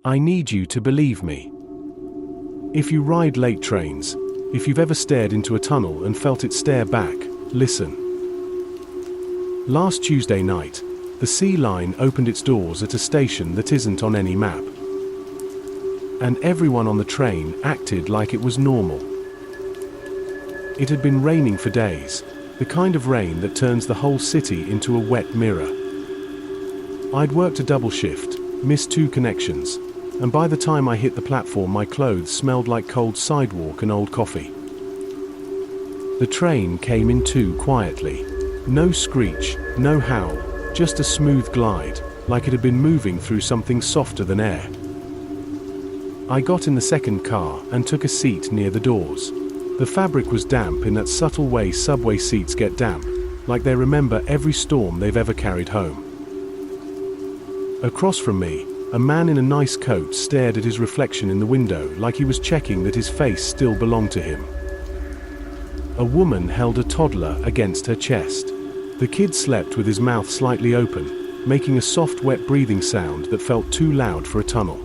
I need you to believe me. If you ride late trains, if you've ever stared into a tunnel and felt it stare back, listen. Last Tuesday night, the Sea Line opened its doors at a station that isn't on any map. And everyone on the train acted like it was normal. It had been raining for days, the kind of rain that turns the whole city into a wet mirror. I'd worked a double shift, missed 2 connections, and by the time I hit the platform my clothes smelled like cold sidewalk and old coffee. The train came in too quietly. No screech, no howl, just a smooth glide, like it had been moving through something softer than air. I got in the second car and took a seat near the doors. The fabric was damp in that subtle way subway seats get damp, like they remember every storm they've ever carried home. Across from me, a man in a nice coat stared at his reflection in the window like he was checking that his face still belonged to him. A woman held a toddler against her chest. The kid slept with his mouth slightly open, making a soft wet breathing sound that felt too loud for a tunnel.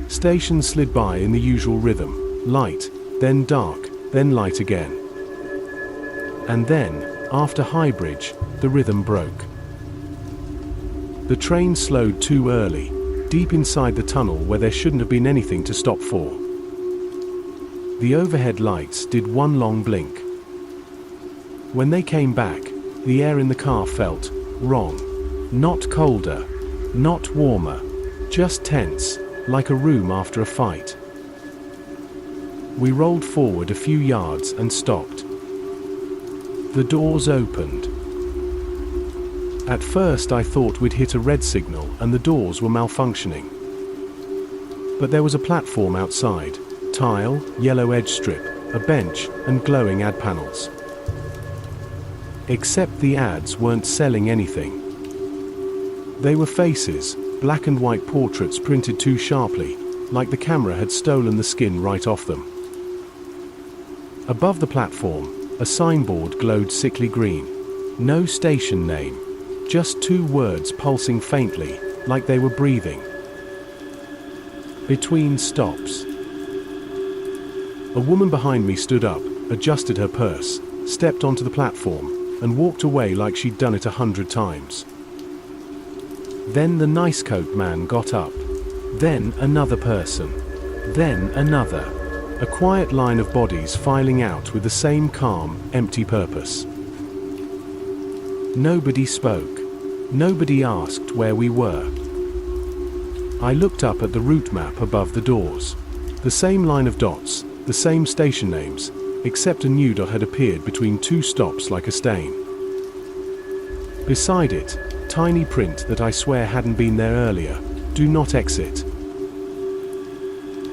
Stations slid by in the usual rhythm, light, then dark, then light again. And then, after Highbridge, the rhythm broke. The train slowed too early, deep inside the tunnel where there shouldn't have been anything to stop for. The overhead lights did one long blink. When they came back, the air in the car felt wrong. Not colder, not warmer, just tense, like a room after a fight. We rolled forward a few yards and stopped. The doors opened. At first I thought we'd hit a red signal and the doors were malfunctioning. But there was a platform outside, tile, yellow edge strip, a bench, and glowing ad panels. Except the ads weren't selling anything. They were faces, black and white portraits printed too sharply, like the camera had stolen the skin right off them. Above the platform, a signboard glowed sickly green. No station name, just 2 words pulsing faintly, like they were breathing. Between stops. A woman behind me stood up, adjusted her purse, stepped onto the platform, and walked away like she'd done it 100 times. Then the nice coat man got up. Then another person. Then another. A quiet line of bodies filing out with the same calm, empty purpose. Nobody spoke. Nobody asked where we were. I looked up at the route map above the doors. The same line of dots, the same station names, except a new dot had appeared between 2 stops like a stain. Beside it, tiny print that I swear hadn't been there earlier, "Do not exit."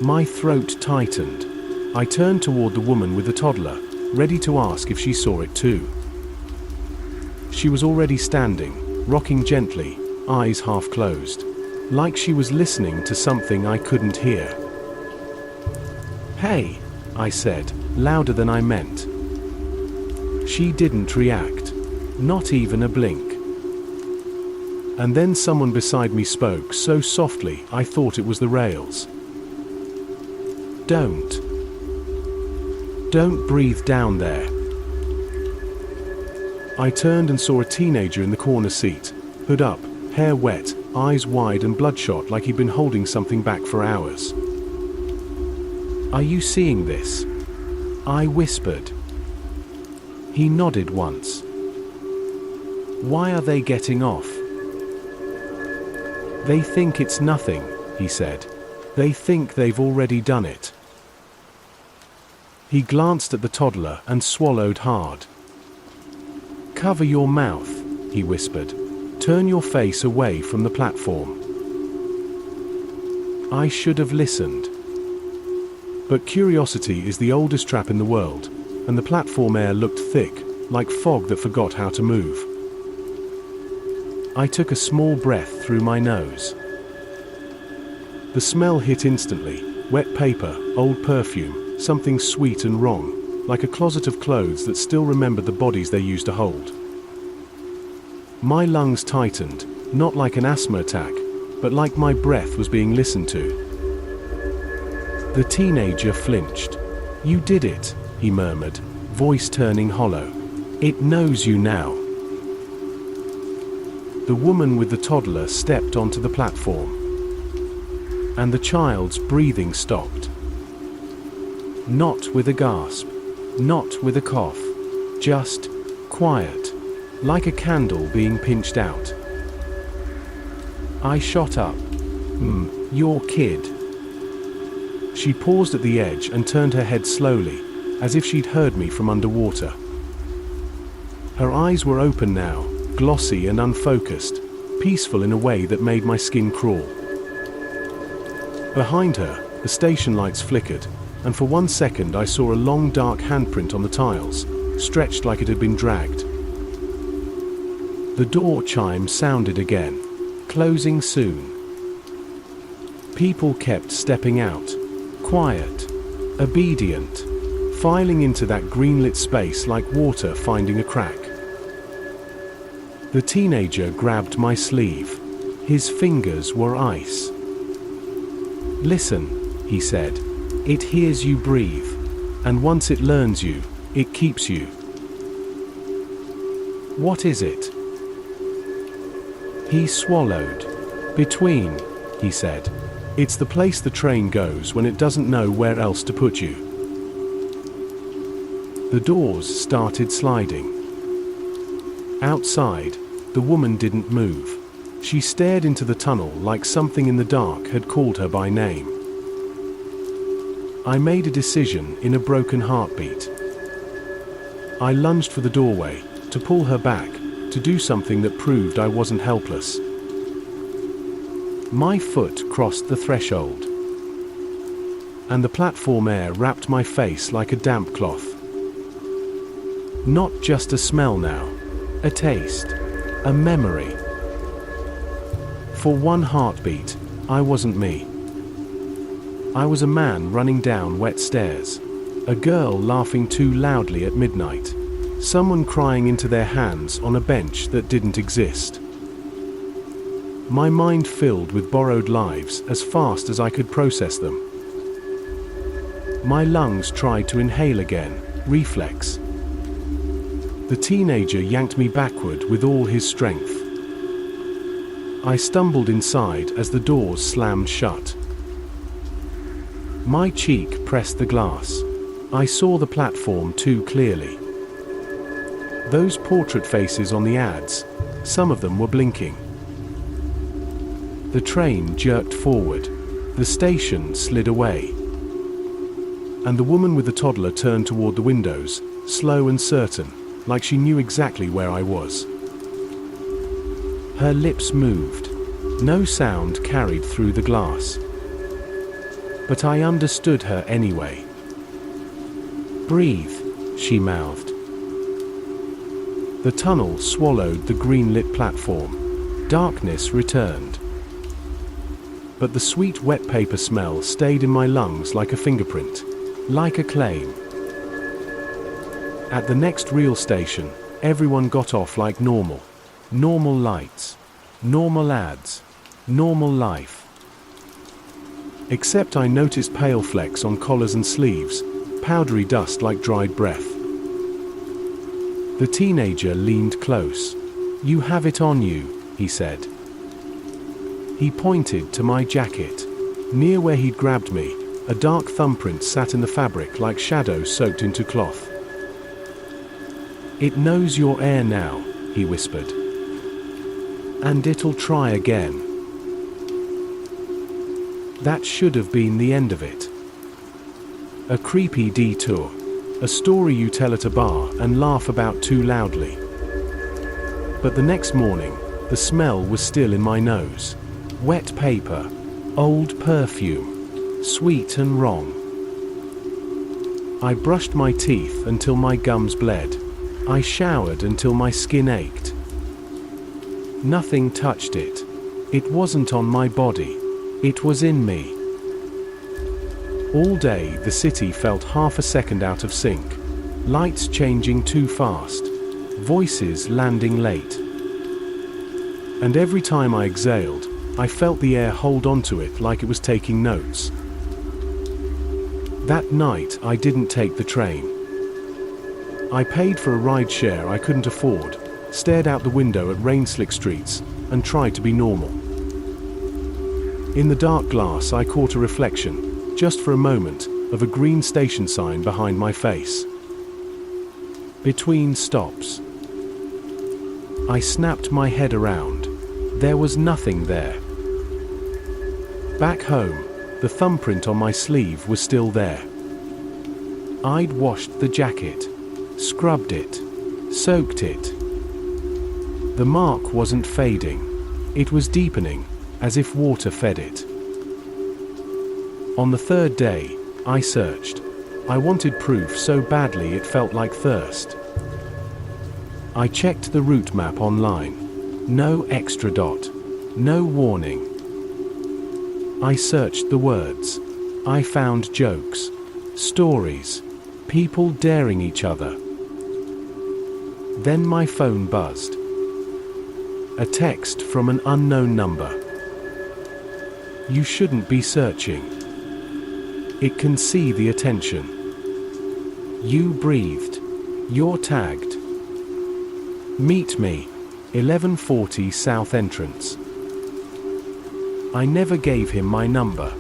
My throat tightened. I turned toward the woman with the toddler, ready to ask if she saw it too. She was already standing, rocking gently, eyes half closed, like she was listening to something I couldn't hear. "Hey," I said, louder than I meant. She didn't react, not even a blink. And then someone beside me spoke so softly I thought it was the rails. Don't breathe down there." I turned and saw a teenager in the corner seat, hood up, hair wet, eyes wide and bloodshot like he'd been holding something back for hours. "Are you seeing this?" I whispered. He nodded once. "Why are they getting off?" "They think it's nothing," he said. "They think they've already done it." He glanced at the toddler and swallowed hard. "Cover your mouth," he whispered. "Turn your face away from the platform." I should have listened. But curiosity is the oldest trap in the world, and the platform air looked thick, like fog that forgot how to move. I took a small breath through my nose. The smell hit instantly, wet paper, old perfume, something sweet and wrong, like a closet of clothes that still remembered the bodies they used to hold. My lungs tightened, not like an asthma attack, but like my breath was being listened to. The teenager flinched. "You did it," he murmured, voice turning hollow. "It knows you now." The woman with the toddler stepped onto the platform, and the child's breathing stopped. Not with a gasp, not with a cough, just quiet, like a candle being pinched out. I shot up. Your kid." She paused at the edge and turned her head slowly, as if she'd heard me from underwater. Her eyes were open now, glossy and unfocused, peaceful in a way that made my skin crawl. Behind her, the station lights flickered, and for 1 second I saw a long dark handprint on the tiles, stretched like it had been dragged. The door chime sounded again, closing soon. People kept stepping out, quiet, obedient, filing into that green-lit space like water finding a crack. The teenager grabbed my sleeve. His fingers were ice. "Listen," he said. "It hears you breathe, and once it learns you, it keeps you." "What is it?" He swallowed. "Between," he said. "It's the place the train goes when it doesn't know where else to put you." The doors started sliding. Outside, the woman didn't move. She stared into the tunnel like something in the dark had called her by name. I made a decision in a broken heartbeat. I lunged for the doorway, to pull her back, to do something that proved I wasn't helpless. My foot crossed the threshold, and the platform air wrapped my face like a damp cloth. Not just a smell now, a taste, a memory. For one heartbeat, I wasn't me. I was a man running down wet stairs, a girl laughing too loudly at midnight, someone crying into their hands on a bench that didn't exist. My mind filled with borrowed lives as fast as I could process them. My lungs tried to inhale again, reflex. The teenager yanked me backward with all his strength. I stumbled inside as the doors slammed shut. My cheek pressed the glass. I saw the platform too clearly. Those portrait faces on the ads, some of them were blinking. The train jerked forward. The station slid away. And the woman with the toddler turned toward the windows, slow and certain, like she knew exactly where I was. Her lips moved. No sound carried through the glass. But I understood her anyway. "Breathe," she mouthed. The tunnel swallowed the green-lit platform. Darkness returned. But the sweet wet paper smell stayed in my lungs like a fingerprint, like a claim. At the next real station, everyone got off like normal. Normal lights, normal ads, normal life. Except I noticed pale flecks on collars and sleeves, powdery dust like dried breath. The teenager leaned close. "You have it on you," he said. He pointed to my jacket. Near where he'd grabbed me, a dark thumbprint sat in the fabric like shadows soaked into cloth. "It knows your air now," he whispered. "And it'll try again." That should have been the end of it. A creepy detour. A story you tell at a bar and laugh about too loudly. But the next morning, the smell was still in my nose. Wet paper, old perfume, sweet and wrong. I brushed my teeth until my gums bled. I showered until my skin ached. Nothing touched it. It wasn't on my body. It was in me. All day, the city felt half a second out of sync. Lights changing too fast. Voices landing late. And every time I exhaled, I felt the air hold onto it like it was taking notes. That night, I didn't take the train. I paid for a ride share I couldn't afford, stared out the window at rain-slick streets, and tried to be normal. In the dark glass, I caught a reflection, just for a moment, of a green station sign behind my face. Between stops. I snapped my head around. There was nothing there. Back home, the thumbprint on my sleeve was still there. I'd washed the jacket, scrubbed it, soaked it. The mark wasn't fading. It was deepening, as if water fed it. On the third day, I searched. I wanted proof so badly it felt like thirst. I checked the route map online. No extra dot. No warning. I searched the words. I found jokes, stories, people daring each other. Then my phone buzzed. A text from an unknown number. You shouldn't be searching. It can see the attention. You breathed. You're tagged. Meet me, 1140 South Entrance. I never gave him my number.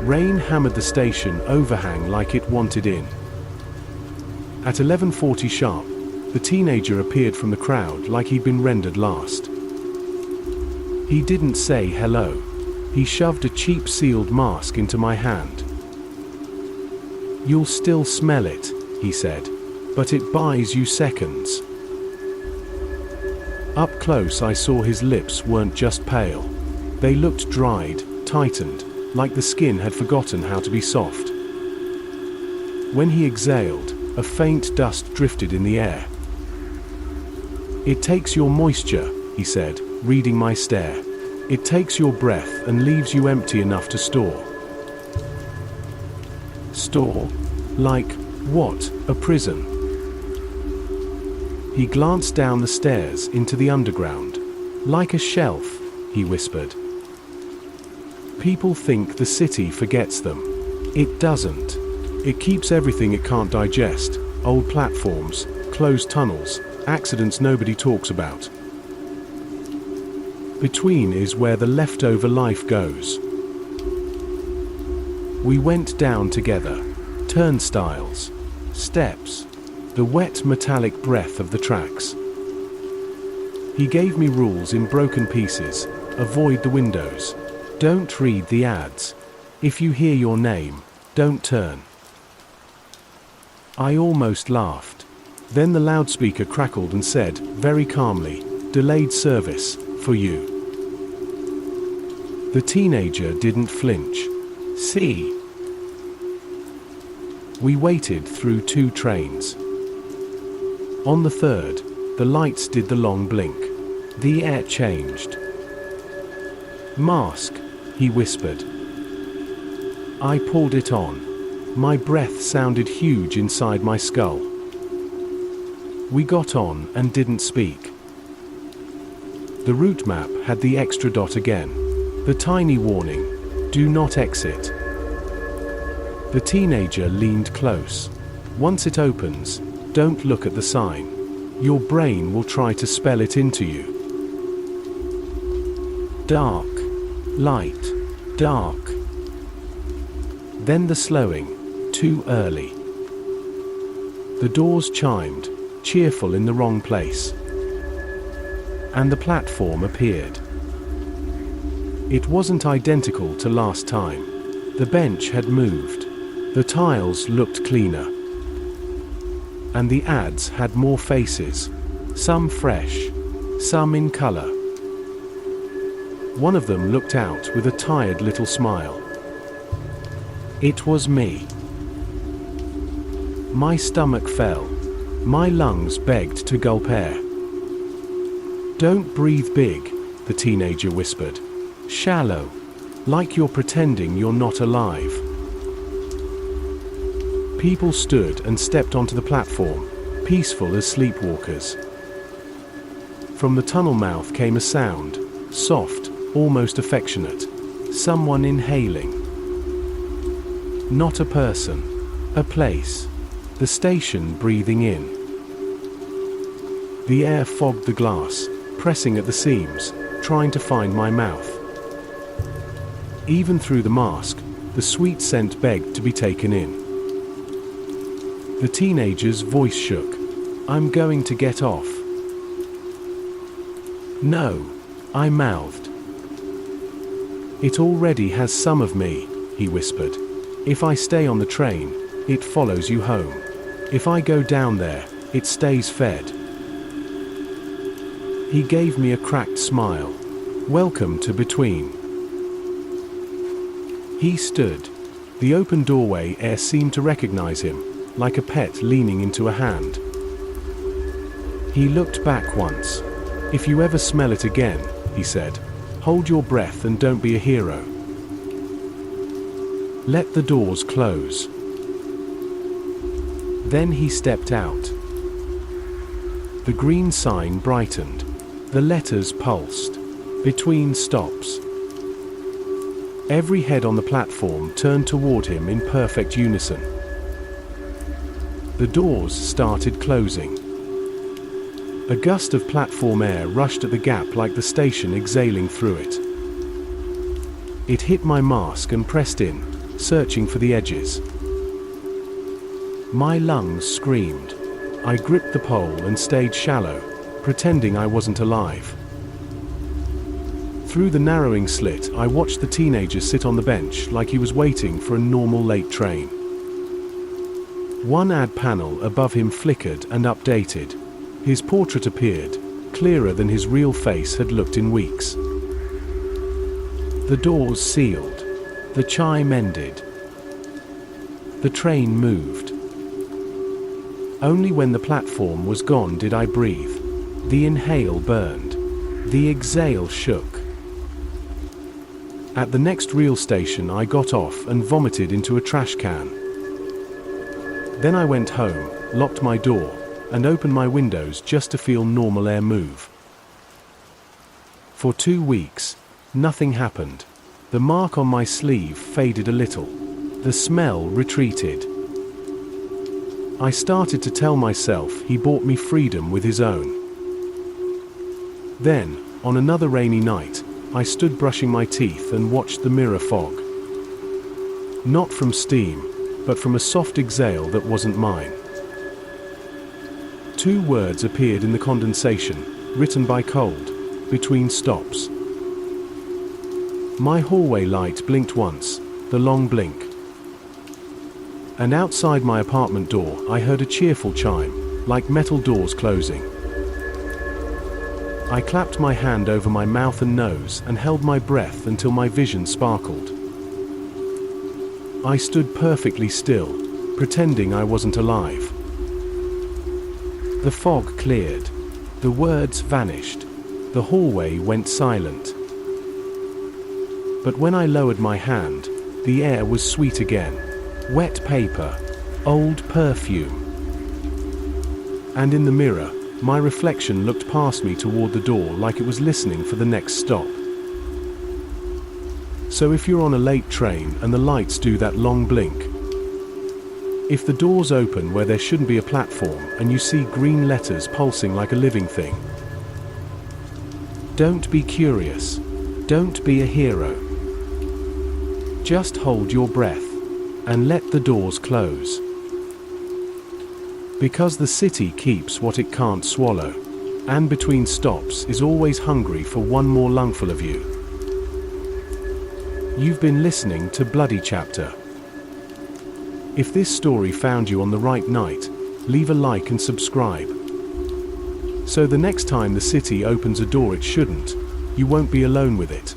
Rain hammered the station overhang like it wanted in. At 11:40 sharp, the teenager appeared from the crowd like he'd been rendered last. He didn't say hello. He shoved a cheap sealed mask into my hand. You'll still smell it, he said, but it buys you seconds. Up close I saw his lips weren't just pale. They looked dried, tightened, like the skin had forgotten how to be soft. When he exhaled, a faint dust drifted in the air. It takes your moisture, he said, reading my stare. It takes your breath and leaves you empty enough to store. Store? Like, what, a prison? He glanced down the stairs into the underground. Like a shelf, he whispered. People think the city forgets them. It doesn't. It keeps everything it can't digest. Old platforms, closed tunnels, accidents nobody talks about. Between is where the leftover life goes. We went down together. Turnstiles, steps, the wet metallic breath of the tracks. He gave me rules in broken pieces. Avoid the windows. Don't read the ads. If you hear your name, don't turn. I almost laughed. Then the loudspeaker crackled and said, very calmly, delayed service, for you. The teenager didn't flinch. See? We waited through 2 trains. On the third, the lights did the long blink. The air changed. Mask, he whispered. I pulled it on. My breath sounded huge inside my skull. We got on and didn't speak. The route map had the extra dot again. The tiny warning, do not exit. The teenager leaned close. Once it opens, don't look at the sign. Your brain will try to spell it into you. Dark, light, dark. Then the slowing, too early. The doors chimed, cheerful in the wrong place. And the platform appeared. It wasn't identical to last time. The bench had moved. The tiles looked cleaner. And the ads had more faces. Some fresh, some in color. One of them looked out with a tired little smile. It was me. My stomach fell. My lungs begged to gulp air. Don't breathe big, the teenager whispered. Shallow, like you're pretending you're not alive. People stood and stepped onto the platform, peaceful as sleepwalkers. From the tunnel mouth came a sound, soft, almost affectionate. Someone inhaling. Not a person. A place. The station breathing in. The air fogged the glass, pressing at the seams, trying to find my mouth. Even through the mask, the sweet scent begged to be taken in. The teenager's voice shook. "I'm going to get off." "No," I mouthed. "It already has some of me," he whispered. "If I stay on the train, it follows you home. If I go down there, it stays fed." He gave me a cracked smile. "Welcome to Between." He stood. The open doorway air seemed to recognize him, like a pet leaning into a hand. He looked back once. "If you ever smell it again," he said, "hold your breath and don't be a hero. Let the doors close." Then he stepped out. The green sign brightened. The letters pulsed. Between stops. Every head on the platform turned toward him in perfect unison. The doors started closing. A gust of platform air rushed at the gap like the station exhaling through it. It hit my mask and pressed in, searching for the edges. My lungs screamed. I gripped the pole and stayed shallow, pretending I wasn't alive. Through the narrowing slit, I watched the teenager sit on the bench like he was waiting for a normal late train. One ad panel above him flickered and updated. His portrait appeared, clearer than his real face had looked in weeks. The doors sealed. The chime ended. The train moved. Only when the platform was gone did I breathe. The inhale burned. The exhale shook. At the next rail station I got off and vomited into a trash can. Then I went home, locked my door, and opened my windows just to feel normal air move. For 2 weeks, nothing happened. The mark on my sleeve faded a little. The smell retreated. I started to tell myself he bought me freedom with his own. Then, on another rainy night, I stood brushing my teeth and watched the mirror fog. Not from steam, but from a soft exhale that wasn't mine. 2 words appeared in the condensation, written by cold, between stops. My hallway light blinked once, the long blink. And outside my apartment door, I heard a cheerful chime, like metal doors closing. I clapped my hand over my mouth and nose and held my breath until my vision sparkled. I stood perfectly still, pretending I wasn't alive. The fog cleared. The words vanished. The hallway went silent. But when I lowered my hand, the air was sweet again. Wet paper. Old perfume. And in the mirror, my reflection looked past me toward the door like it was listening for the next stop. So if you're on a late train and the lights do that long blink, if the doors open where there shouldn't be a platform and you see green letters pulsing like a living thing, don't be curious. Don't be a hero. Just hold your breath and let the doors close. Because the city keeps what it can't swallow, and between stops is always hungry for one more lungful of you. You've been listening to Bloody Chapter. If this story found you on the right night, leave a like and subscribe. So the next time the city opens a door it shouldn't, you won't be alone with it.